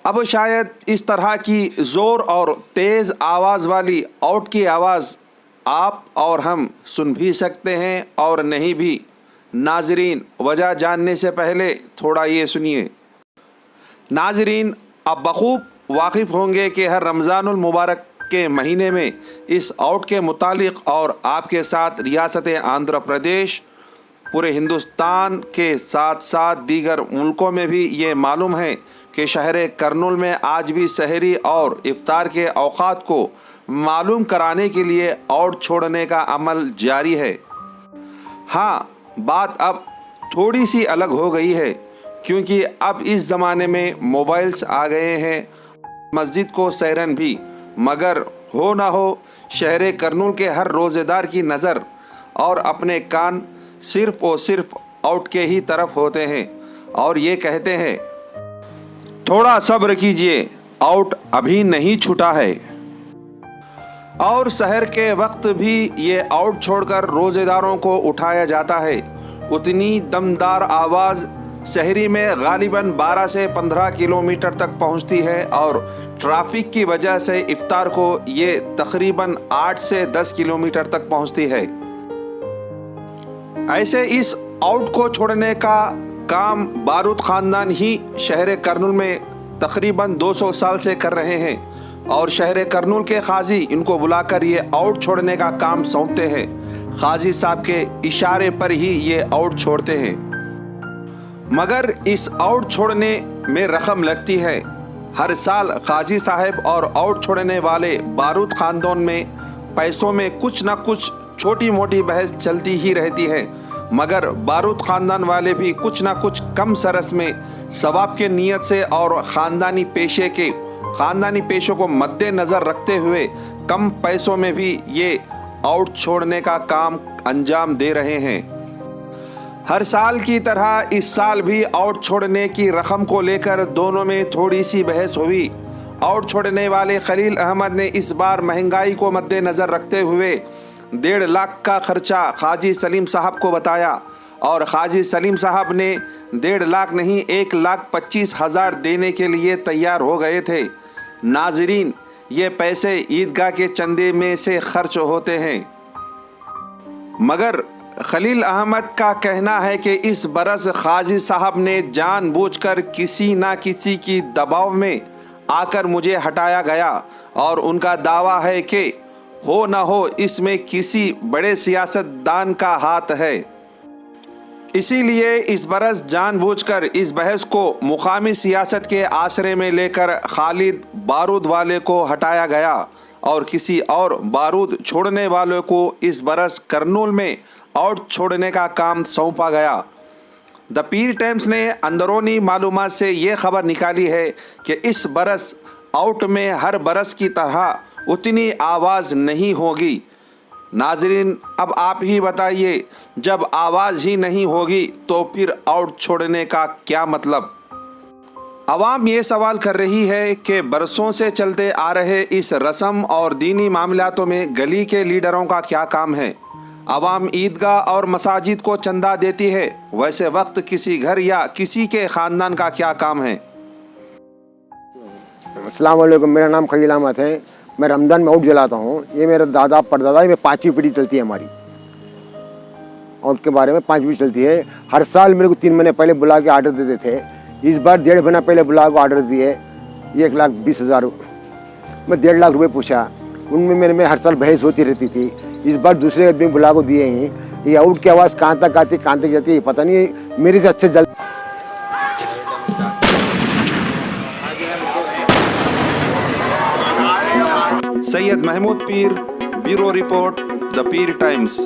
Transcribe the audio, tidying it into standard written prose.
अब शायद इस तरह की ज़ोर और तेज़ आवाज़ वाली आउट की आवाज़ आप और हम सुन भी सकते हैं और नहीं भी। नाजरीन, वजह जानने से पहले थोड़ा ये सुनिए। नाजरीन, आप बखूब वाकिफ़ होंगे कि हर रमज़ानुल मुबारक के महीने में इस आउट के मुतालिक और आपके साथ रियासत आंध्र प्रदेश, पूरे हिंदुस्तान के साथ साथ दीगर मुल्कों में भी ये मालूम है कि शहर कर्नूल में आज भी सहरी और इफ्तार के औकात को मालूम कराने के लिए आउट छोड़ने का अमल जारी है। हाँ, बात अब थोड़ी सी अलग हो गई है क्योंकि अब इस ज़माने में मोबाइल्स आ गए हैं, मस्जिद को सैरन भी। मगर हो ना हो, शहर कर्नूल के हर रोज़ेदार की नज़र और अपने कान सिर्फ़ और सिर्फ आउट के ही तरफ होते हैं और ये कहते हैं, थोड़ा सब्र कीजिए, आउट अभी नहीं छूटा है। और सहर के वक्त भी ये आउट छोड़कर रोज़ेदारों को उठाया जाता है। उतनी दमदार आवाज़ शहरी में गालिबन 12 से 15 किलोमीटर तक पहुंचती है और ट्रैफिक की वजह से इफ्तार को ये तकरीबन 8 से 10 किलोमीटर तक पहुंचती है। ऐसे इस आउट को छोड़ने का काम बारूद ख़ानदान ही शहर कर्नूल में तकरीबन 200 साल से कर रहे हैं और शहर कर्नूल के काजी इनको बुलाकर ये आउट छोड़ने का काम सौंपते हैं। काजी साहब के इशारे पर ही ये आउट छोड़ते हैं। मगर इस आउट छोड़ने में रकम लगती है। हर साल काजी साहब और आउट छोड़ने वाले बारूद ख़ानदान में पैसों में कुछ ना कुछ छोटी मोटी बहस चलती ही रहती है। मगर बारूद ख़ानदान वाले भी कुछ ना कुछ कम सरस में सवाब के नीयत से और ख़ानदानी पेशों को मद्देनज़र रखते हुए कम पैसों में भी ये आउट छोड़ने का काम अंजाम दे रहे हैं। हर साल की तरह इस साल भी आउट छोड़ने की रकम को लेकर दोनों में थोड़ी सी बहस हुई। आउट छोड़ने वाले खलील अहमद ने इस बार महंगाई को मद्देनज़र रखते हुए 1.5 लाख का खर्चा हाजी सलीम साहब को बताया और हाजी सलीम साहब ने 1.5 लाख नहीं 1,25,000 देने के लिए तैयार हो गए थे। नाजरीन, ये पैसे ईदगाह के चंदे में से खर्च होते हैं। मगर खलील अहमद का कहना है कि इस बरस हाजी साहब ने जानबूझकर किसी ना किसी की दबाव में आकर मुझे हटाया गया और उनका दावा है कि हो ना हो इसमें किसी बड़े सियासतदान का हाथ है। इसीलिए इस बरस जानबूझकर इस बहस को मुकामी सियासत के आसरे में लेकर खालिद बारूद वाले को हटाया गया और किसी और बारूद छोड़ने वालों को इस बरस कर्नूल में आउट छोड़ने का काम सौंपा गया। द पीर टाइम्स ने अंदरूनी मालूमात से ये खबर निकाली है कि इस बरस आउट में हर बरस की तरह उतनी आवाज़ नहीं होगी। नाजरीन, अब आप ही बताइए, जब आवाज़ ही नहीं होगी तो फिर आउट छोड़ने का क्या मतलब। अवाम ये सवाल कर रही है कि बरसों से चलते आ रहे इस रस्म और दीनी मामलातों में गली के लीडरों का क्या काम है। अवाम ईदगाह और मसाजिद को चंदा देती है, वैसे वक्त किसी घर या किसी के ख़ानदान का क्या काम है। अस्सलाम वालेकुम, मेरा नाम खलील अहमद है। मैं रमज़ान में आउट जलाता हूँ। ये मेरा दादा परदादा में 5वीं पीढ़ी चलती है हमारी। आउट के बारे में 5 पीढ़ी चलती है। हर साल मेरे को 3 महीने पहले बुला के आर्डर देते थे। इस बार 1.5 महीना पहले बुला के आर्डर दिए 1,20,000। मैं 1.5 लाख रुपये पूछा। उनमें मेरे में हर साल बहस होती रहती थी। इस बार दूसरे आदमी बुला को दिए ही। ये आउट की आवाज़ कहाँ तक आती कहाँ तक जाती है पता नहीं। मेरे से अच्छे जल्द सैयद महमूद पीर, bureau report, the Pir times.